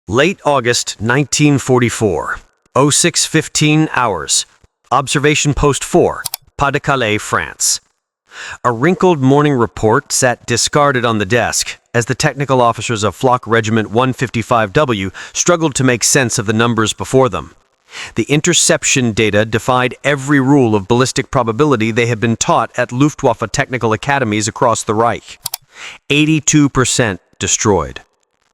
Late August 1944, 06:15 hours. Observation Post 4, Pas-de-Calais, France. A wrinkled morning report sat discarded on the desk as the technical officers of Flak Regiment 155W struggled to make sense of the numbers before them. The interception data defied every rule of ballistic probability they had been taught at Luftwaffe technical academies across the Reich. 82% destroyed.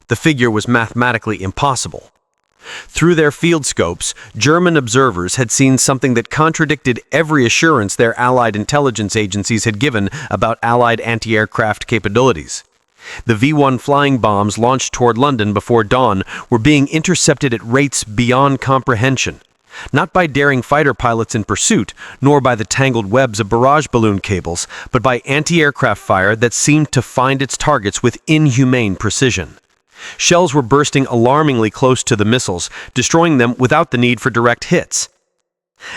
The figure was mathematically impossible. Through their field scopes, German observers had seen something that contradicted every assurance their Allied intelligence agencies had given about Allied anti-aircraft capabilities. The V-1 flying bombs launched toward London before dawn were being intercepted at rates beyond comprehension, not by daring fighter pilots in pursuit, nor by the tangled webs of barrage balloon cables, but by anti-aircraft fire that seemed to find its targets with inhumane precision. Shells were bursting alarmingly close to the missiles, destroying them without the need for direct hits.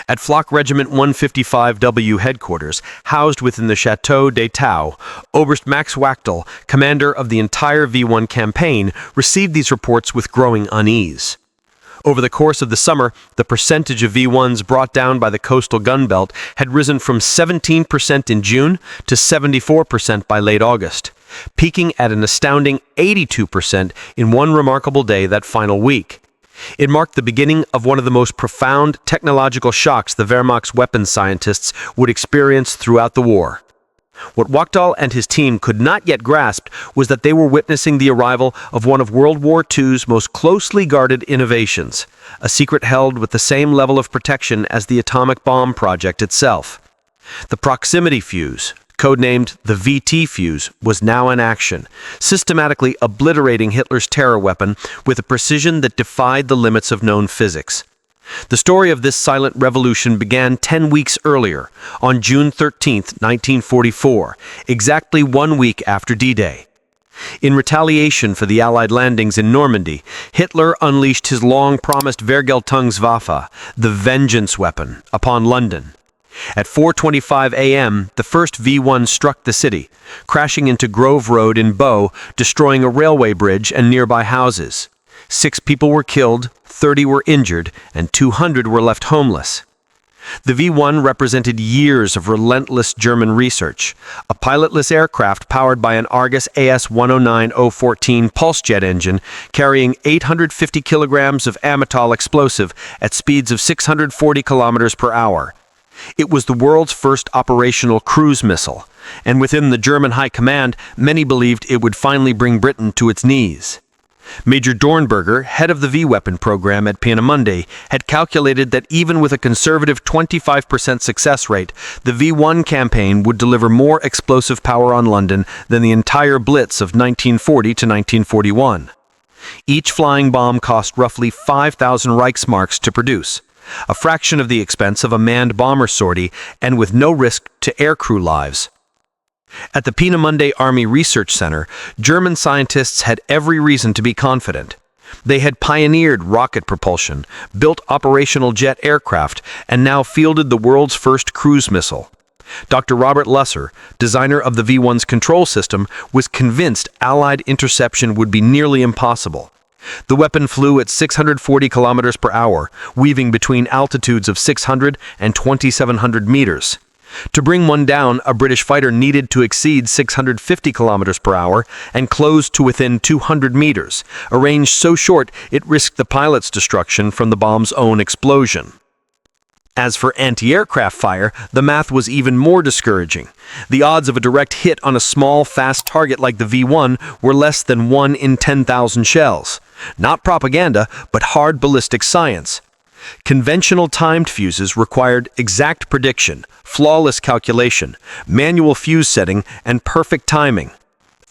At Flak Regiment 155W headquarters, housed within the Château d'Étau, Oberst Max Wachtel, commander of the entire V-1 campaign, received these reports with growing unease. Over the course of the summer, the percentage of V-1s brought down by the coastal gun belt had risen from 17% in June to 74% by late August, peaking at an astounding 82% in one remarkable day that final week. It marked the beginning of one of the most profound technological shocks the Wehrmacht's weapons scientists would experience throughout the war. What Wachtel and his team could not yet grasp was that they were witnessing the arrival of one of World War II's most closely guarded innovations, a secret held with the same level of protection as the atomic bomb project itself. The proximity fuse, codenamed the VT fuse, was now in action, systematically obliterating Hitler's terror weapon with a precision that defied the limits of known physics. The story of this silent revolution began 10 weeks earlier, on June 13, 1944, exactly 1 week after D-Day. In retaliation for the Allied landings in Normandy, Hitler unleashed his long-promised Vergeltungswaffe, the vengeance weapon, upon London. At 4:25 a.m., the first V-1 struck the city, crashing into Grove Road in Bow, destroying a railway bridge and nearby houses. 6 people were killed, 30 were injured, and 200 were left homeless. The V-1 represented years of relentless German research, a pilotless aircraft powered by an Argus AS-109-014 pulse jet engine carrying 850 kilograms of Amitol explosive at speeds of 640 kilometers per hour. It was the world's first operational cruise missile, and within the German High Command, many believed it would finally bring Britain to its knees. Major Dornberger, head of the V-weapon program at Peenemünde, had calculated that even with a conservative 25% success rate, the V-1 campaign would deliver more explosive power on London than the entire Blitz of 1940 to 1941. Each flying bomb cost roughly 5,000 Reichsmarks to produce, a fraction of the expense of a manned bomber sortie, and with no risk to aircrew lives. At the Peenemünde Army Research Center, German scientists had every reason to be confident. They had pioneered rocket propulsion, built operational jet aircraft, and now fielded the world's first cruise missile. Dr. Robert Lusser, designer of the V-1's control system, was convinced Allied interception would be nearly impossible. The weapon flew at 640 kilometers per hour, weaving between altitudes of 600 and 2,700 meters. To bring one down, a British fighter needed to exceed 650 kilometers per hour and close to within 200 meters, a range so short it risked the pilot's destruction from the bomb's own explosion. As for anti-aircraft fire, the math was even more discouraging. The odds of a direct hit on a small, fast target like the V-1 were less than 1 in 10,000 shells. Not propaganda, but hard ballistic science. Conventional timed fuses required exact prediction, flawless calculation, manual fuse setting, and perfect timing.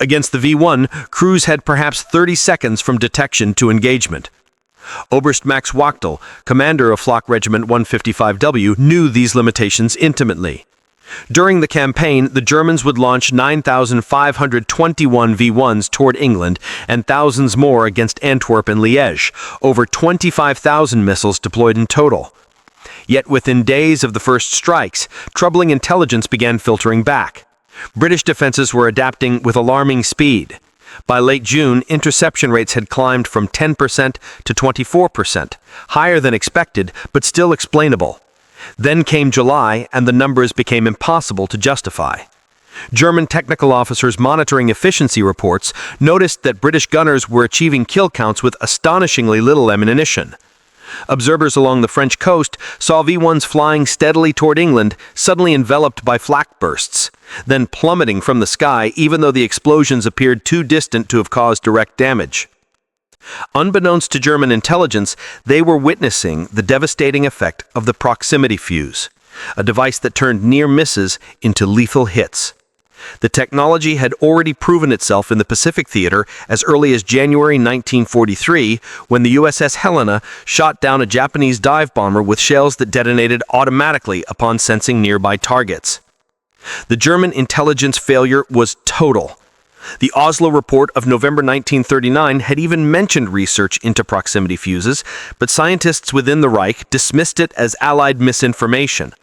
Against the V-1, crews had perhaps 30 seconds from detection to engagement. Oberst Max Wachtel, commander of Flak Regiment 155W, knew these limitations intimately. During the campaign, the Germans would launch 9,521 V-1s toward England and thousands more against Antwerp and Liège, over 25,000 missiles deployed in total. Yet within days of the first strikes, troubling intelligence began filtering back. British defenses were adapting with alarming speed. By late June, interception rates had climbed from 10% to 24%, higher than expected, but still explainable. Then came July, and the numbers became impossible to justify. German technical officers monitoring efficiency reports noticed that British gunners were achieving kill counts with astonishingly little ammunition. Observers along the French coast saw V-1s flying steadily toward England, suddenly enveloped by flak bursts, then plummeting from the sky even though the explosions appeared too distant to have caused direct damage. Unbeknownst to German intelligence, they were witnessing the devastating effect of the proximity fuse, a device that turned near misses into lethal hits. The technology had already proven itself in the Pacific Theater as early as January 1943, when the USS Helena shot down a Japanese dive bomber with shells that detonated automatically upon sensing nearby targets. The German intelligence failure was total. The Oslo Report of November 1939 had even mentioned research into proximity fuses, but scientists within the Reich dismissed it as Allied misinformation.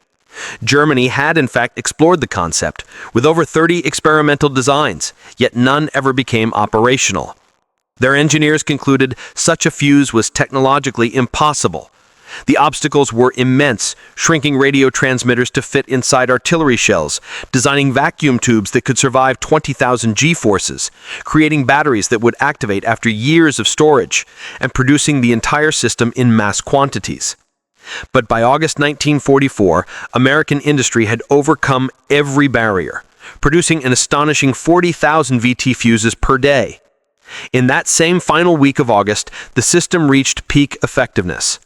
Germany had in fact explored the concept, with over 30 experimental designs, yet none ever became operational. Their engineers concluded such a fuse was technologically impossible. The obstacles were immense, shrinking radio transmitters to fit inside artillery shells, designing vacuum tubes that could survive 20,000 G-forces, creating batteries that would activate after years of storage, and producing the entire system in mass quantities. But by August 1944, American industry had overcome every barrier, producing an astonishing 40,000 VT fuses per day. In that same final week of August, the system reached peak effectiveness.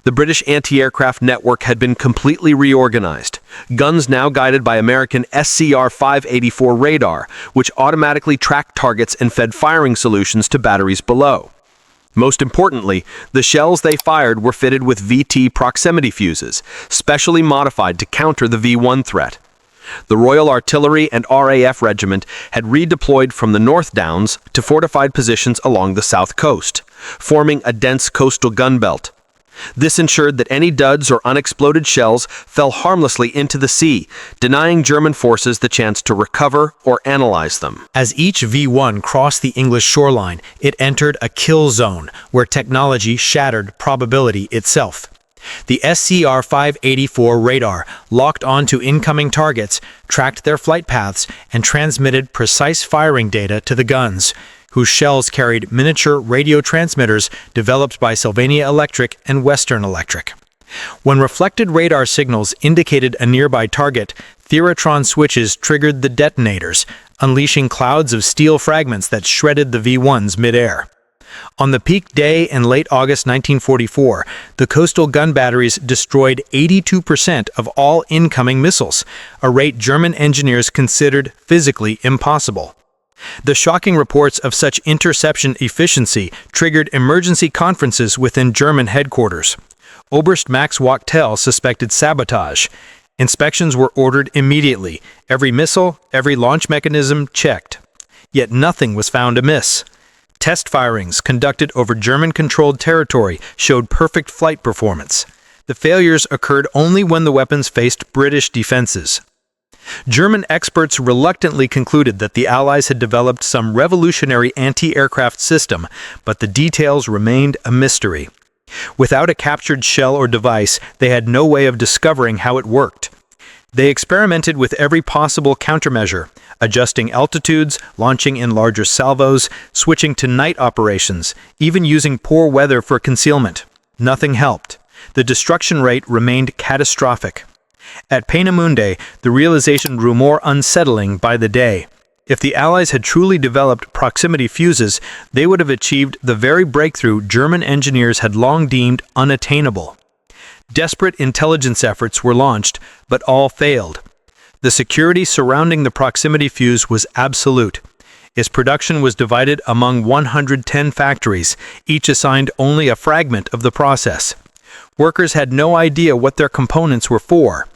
The British anti-aircraft network had been completely reorganized, guns now guided by American SCR-584 radar, which automatically tracked targets and fed firing solutions to batteries below. Most importantly, the shells they fired were fitted with VT proximity fuses, specially modified to counter the V-1 threat. The Royal Artillery and RAF Regiment had redeployed from the North Downs to fortified positions along the south coast, forming a dense coastal gun belt. This ensured that any duds or unexploded shells fell harmlessly into the sea, denying German forces the chance to recover or analyze them. As each V-1 crossed the English shoreline, it entered a kill zone, where technology shattered probability itself. The SCR-584 radar locked onto incoming targets, tracked their flight paths, and transmitted precise firing data to the guns, whose shells carried miniature radio transmitters developed by Sylvania Electric and Western Electric. When reflected radar signals indicated a nearby target, Theratron switches triggered the detonators, unleashing clouds of steel fragments that shredded the V-1s midair. On the peak day in late August 1944, the coastal gun batteries destroyed 82% of all incoming missiles, a rate German engineers considered physically impossible. The shocking reports of such interception efficiency triggered emergency conferences within German headquarters. Oberst Max Wachtel suspected sabotage. Inspections were ordered immediately, every missile, every launch mechanism checked. Yet nothing was found amiss. Test firings conducted over German-controlled territory showed perfect flight performance. The failures occurred only when the weapons faced British defenses. German experts reluctantly concluded that the Allies had developed some revolutionary anti-aircraft system, but the details remained a mystery. Without a captured shell or device, they had no way of discovering how it worked. They experimented with every possible countermeasure, adjusting altitudes, launching in larger salvos, switching to night operations, even using poor weather for concealment. Nothing helped. The destruction rate remained catastrophic. At Peenemünde, the realization grew more unsettling by the day. If the Allies had truly developed proximity fuses, they would have achieved the very breakthrough German engineers had long deemed unattainable. Desperate intelligence efforts were launched, but all failed. The security surrounding the proximity fuse was absolute. Its production was divided among 110 factories, each assigned only a fragment of the process. Workers had no idea what their components were for.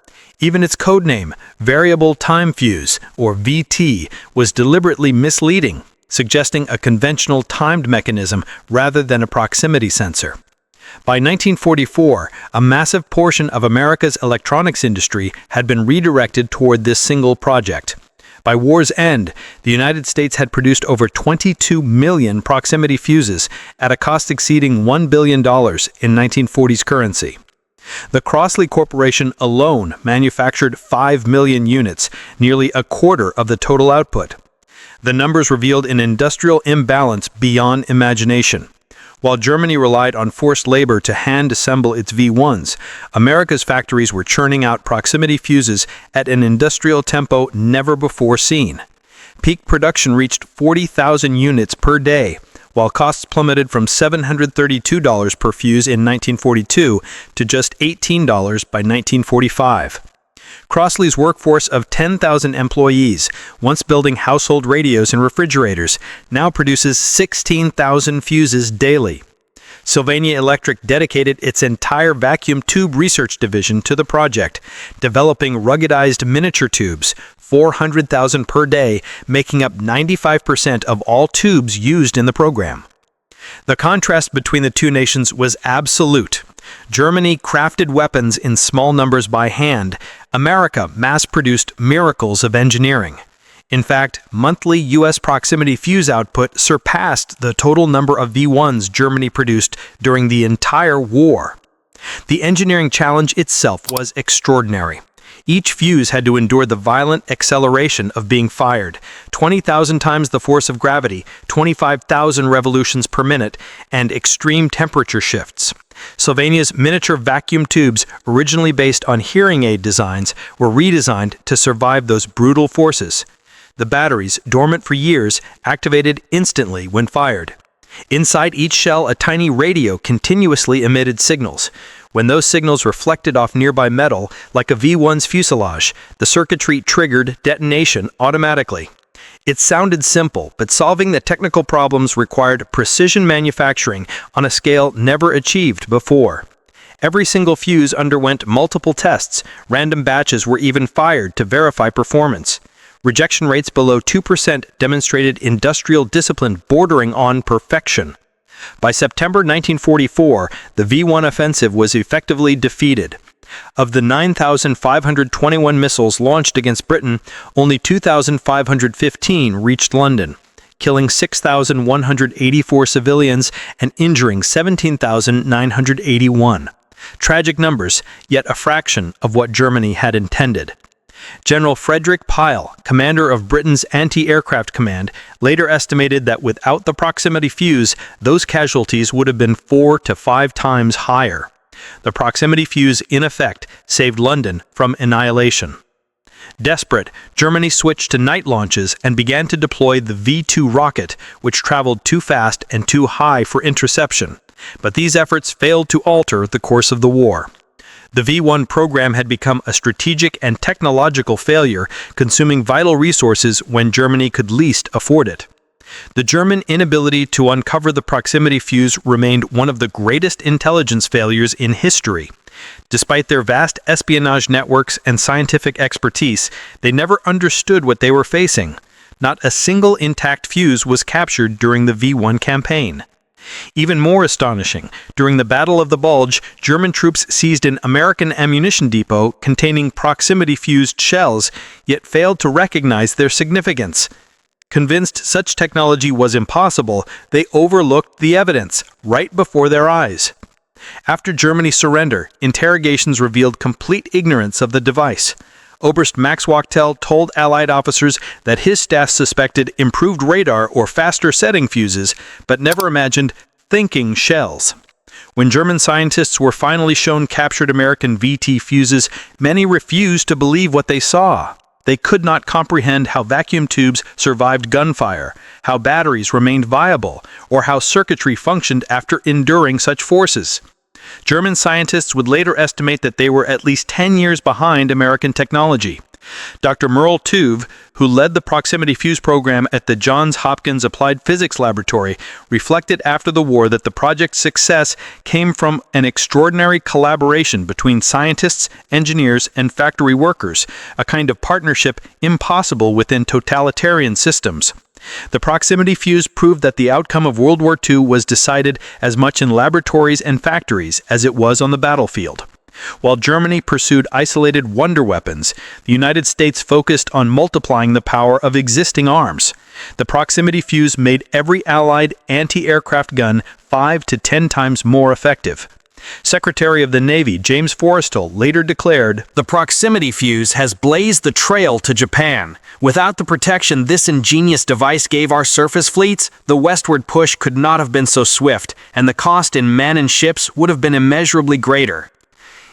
Even its codename, Variable Time Fuse, or VT, was deliberately misleading, suggesting a conventional timed mechanism rather than a proximity sensor. By 1944, a massive portion of America's electronics industry had been redirected toward this single project. By war's end, the United States had produced over 22 million proximity fuses at a cost exceeding $1 billion in 1940s currency. The Crossley Corporation alone manufactured 5 million units, nearly a quarter of the total output. The numbers revealed an industrial imbalance beyond imagination. While Germany relied on forced labor to hand-assemble its V-1s, America's factories were churning out proximity fuses at an industrial tempo never before seen. Peak production reached 40,000 units per day, while costs plummeted from $732 per fuse in 1942 to just $18 by 1945. Crossley's workforce of 10,000 employees, once building household radios and refrigerators, now produces 16,000 fuses daily. Sylvania Electric dedicated its entire vacuum tube research division to the project, developing ruggedized miniature tubes, 400,000 per day, making up 95% of all tubes used in the program. The contrast between the two nations was absolute. Germany crafted weapons in small numbers by hand. America mass-produced miracles of engineering. In fact, monthly U.S. proximity fuse output surpassed the total number of V-1s Germany produced during the entire war. The engineering challenge itself was extraordinary. Each fuse had to endure the violent acceleration of being fired, 20,000 times the force of gravity, 25,000 revolutions per minute, and extreme temperature shifts. Sylvania's miniature vacuum tubes, originally based on hearing aid designs, were redesigned to survive those brutal forces. The batteries, dormant for years, activated instantly when fired. Inside each shell, a tiny radio continuously emitted signals. When those signals reflected off nearby metal, like a V-1's fuselage, the circuitry triggered detonation automatically. It sounded simple, but solving the technical problems required precision manufacturing on a scale never achieved before. Every single fuse underwent multiple tests. Random batches were even fired to verify performance. Rejection rates below 2% demonstrated industrial discipline bordering on perfection. By September 1944, the V-1 offensive was effectively defeated. Of the 9,521 missiles launched against Britain, only 2,515 reached London, killing 6,184 civilians and injuring 17,981. Tragic numbers, yet a fraction of what Germany had intended. General Frederick Pyle, commander of Britain's anti-aircraft command, later estimated that without the proximity fuse, those casualties would have been 4 to 5 times higher. The proximity fuse, in effect, saved London from annihilation. Desperate, Germany switched to night launches and began to deploy the V-2 rocket, which traveled too fast and too high for interception. But these efforts failed to alter the course of the war. The V-1 program had become a strategic and technological failure, consuming vital resources when Germany could least afford it. The German inability to uncover the proximity fuse remained one of the greatest intelligence failures in history. Despite their vast espionage networks and scientific expertise, they never understood what they were facing. Not a single intact fuse was captured during the V-1 campaign. Even more astonishing, during the Battle of the Bulge, German troops seized an American ammunition depot containing proximity-fused shells, yet failed to recognize their significance. Convinced such technology was impossible, they overlooked the evidence right before their eyes. After Germany's surrender, interrogations revealed complete ignorance of the device. Oberst Max Wachtel told Allied officers that his staff suspected improved radar or faster setting fuses, but never imagined thinking shells. When German scientists were finally shown captured American VT fuses, many refused to believe what they saw. They could not comprehend how vacuum tubes survived gunfire, how batteries remained viable, or how circuitry functioned after enduring such forces. German scientists would later estimate that they were at least 10 years behind American technology. Dr. Merle Tuve, who led the proximity fuse program at the Johns Hopkins Applied Physics Laboratory, reflected after the war that the project's success came from an extraordinary collaboration between scientists, engineers, and factory workers, a kind of partnership impossible within totalitarian systems. The proximity fuse proved that the outcome of World War II was decided as much in laboratories and factories as it was on the battlefield. While Germany pursued isolated wonder weapons, the United States focused on multiplying the power of existing arms. The proximity fuse made every Allied anti-aircraft gun 5 to 10 times more effective. Secretary of the Navy James Forrestal later declared, "The proximity fuse has blazed the trail to Japan. Without the protection this ingenious device gave our surface fleets, the westward push could not have been so swift, and the cost in men and ships would have been immeasurably greater."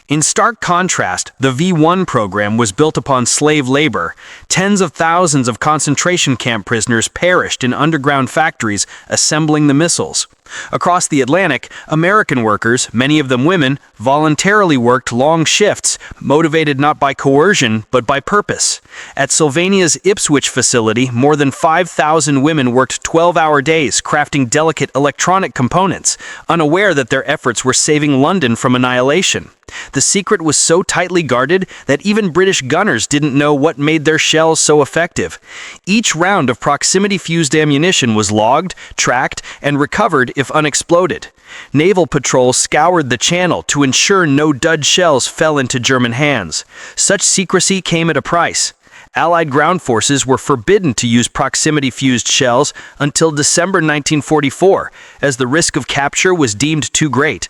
In stark contrast, the V-1 program was built upon slave labor. Tens of thousands of concentration camp prisoners perished in underground factories assembling the missiles. Across the Atlantic, American workers, many of them women, voluntarily worked long shifts, motivated not by coercion, but by purpose. At Sylvania's Ipswich facility, more than 5,000 women worked 12-hour days crafting delicate electronic components, unaware that their efforts were saving London from annihilation. The secret was so tightly guarded that even British gunners didn't know what made their shells so effective. Each round of proximity-fused ammunition was logged, tracked, and recovered if unexploded. Naval patrols scoured the channel to ensure no dud shells fell into German hands. Such secrecy came at a price. Allied ground forces were forbidden to use proximity-fused shells until December 1944, as the risk of capture was deemed too great.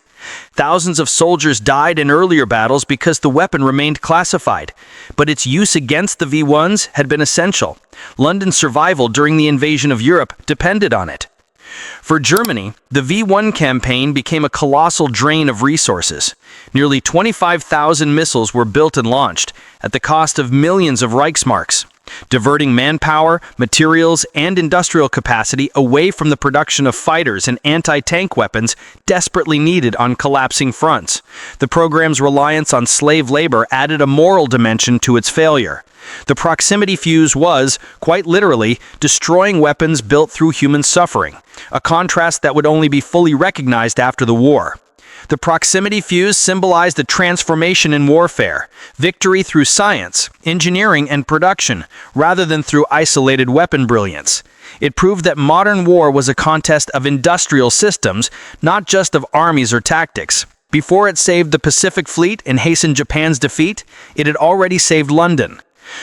Thousands of soldiers died in earlier battles because the weapon remained classified, but its use against the V-1s had been essential. London's survival during the invasion of Europe depended on it. For Germany, the V-1 campaign became a colossal drain of resources. Nearly 25,000 missiles were built and launched, at the cost of millions of Reichsmarks, diverting manpower, materials, and industrial capacity away from the production of fighters and anti-tank weapons desperately needed on collapsing fronts. The program's reliance on slave labor added a moral dimension to its failure. The proximity fuse was, quite literally, destroying weapons built through human suffering, a contrast that would only be fully recognized after the war. The proximity fuse symbolized a transformation in warfare, victory through science, engineering, and production, rather than through isolated weapon brilliance. It proved that modern war was a contest of industrial systems, not just of armies or tactics. Before it saved the Pacific Fleet and hastened Japan's defeat, it had already saved London.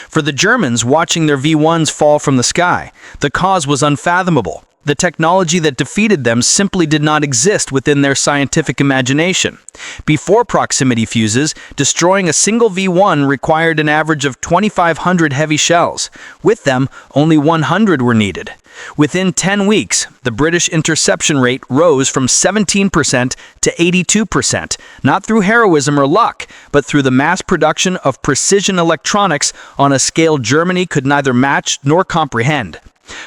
For the Germans watching their V-1s fall from the sky, the cause was unfathomable. The technology that defeated them simply did not exist within their scientific imagination. Before proximity fuses, destroying a single V-1 required an average of 2,500 heavy shells. With them, only 100 were needed. Within 10 weeks, the British interception rate rose from 17% to 82%, not through heroism or luck, but through the mass production of precision electronics on a scale Germany could neither match nor comprehend.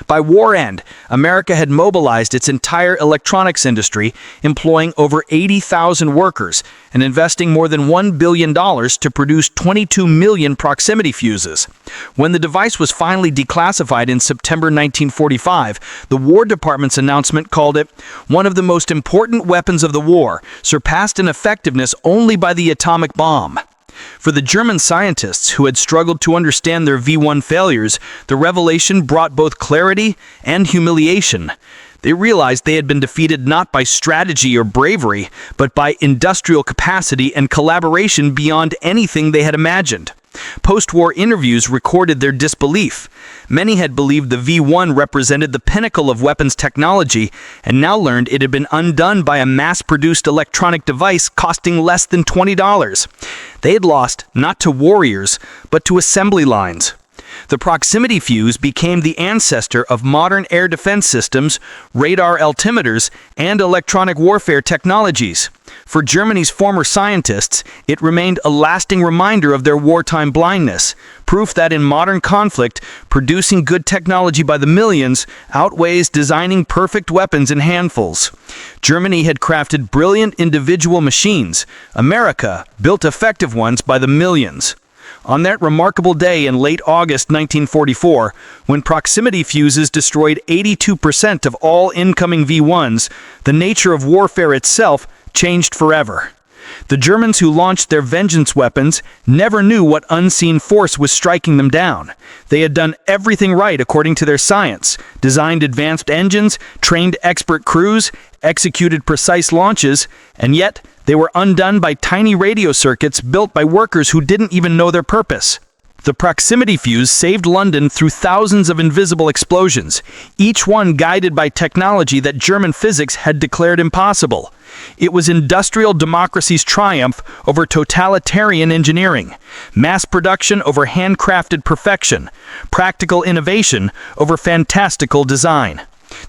By war end, America had mobilized its entire electronics industry, employing over 80,000 workers and investing more than $1 billion to produce 22 million proximity fuses. When the device was finally declassified in September 1945, the War Department's announcement called it one of the most important weapons of the war, surpassed in effectiveness only by the atomic bomb. For the German scientists who had struggled to understand their V-1 failures, the revelation brought both clarity and humiliation. They realized they had been defeated not by strategy or bravery, but by industrial capacity and collaboration beyond anything they had imagined. Post-war interviews recorded their disbelief. Many had believed the V-1 represented the pinnacle of weapons technology, and now learned it had been undone by a mass-produced electronic device costing less than $20. They had lost not to warriors, but to assembly lines. The proximity fuse became the ancestor of modern air defense systems, radar altimeters, and electronic warfare technologies. For Germany's former scientists, it remained a lasting reminder of their wartime blindness, proof that in modern conflict, producing good technology by the millions outweighs designing perfect weapons in handfuls. Germany had crafted brilliant individual machines. America built effective ones by the millions. On that remarkable day in late August 1944, when proximity fuses destroyed 82% of all incoming V-1s, the nature of warfare itself changed forever. The Germans who launched their vengeance weapons never knew what unseen force was striking them down. They had done everything right according to their science, designed advanced engines, trained expert crews, executed precise launches, and yet They were undone by tiny radio circuits built by workers who didn't even know their purpose. The proximity fuse saved London through thousands of invisible explosions, each one guided by technology that German physics had declared impossible. It was industrial democracy's triumph over totalitarian engineering, mass production over handcrafted perfection, practical innovation over fantastical design.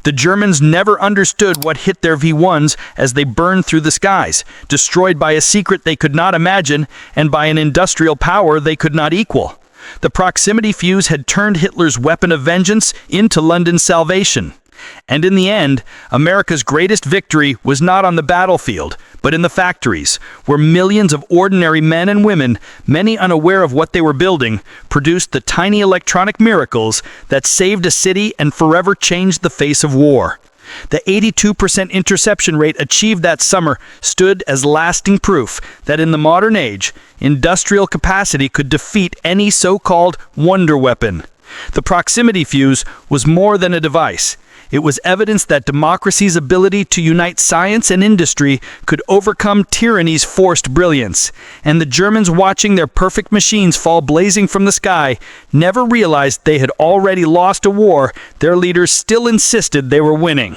The Germans never understood what hit their V-1s as they burned through the skies, destroyed by a secret they could not imagine and by an industrial power they could not equal. The proximity fuse had turned Hitler's weapon of vengeance into London's salvation. And in the end, America's greatest victory was not on the battlefield, but in the factories, where millions of ordinary men and women, many unaware of what they were building, produced the tiny electronic miracles that saved a city and forever changed the face of war. The 82% interception rate achieved that summer stood as lasting proof that in the modern age, industrial capacity could defeat any so-called wonder weapon. The proximity fuse was more than a device. It was evidence that democracy's ability to unite science and industry could overcome tyranny's forced brilliance. And the Germans, watching their perfect machines fall blazing from the sky, never realized they had already lost a war their leaders still insisted they were winning.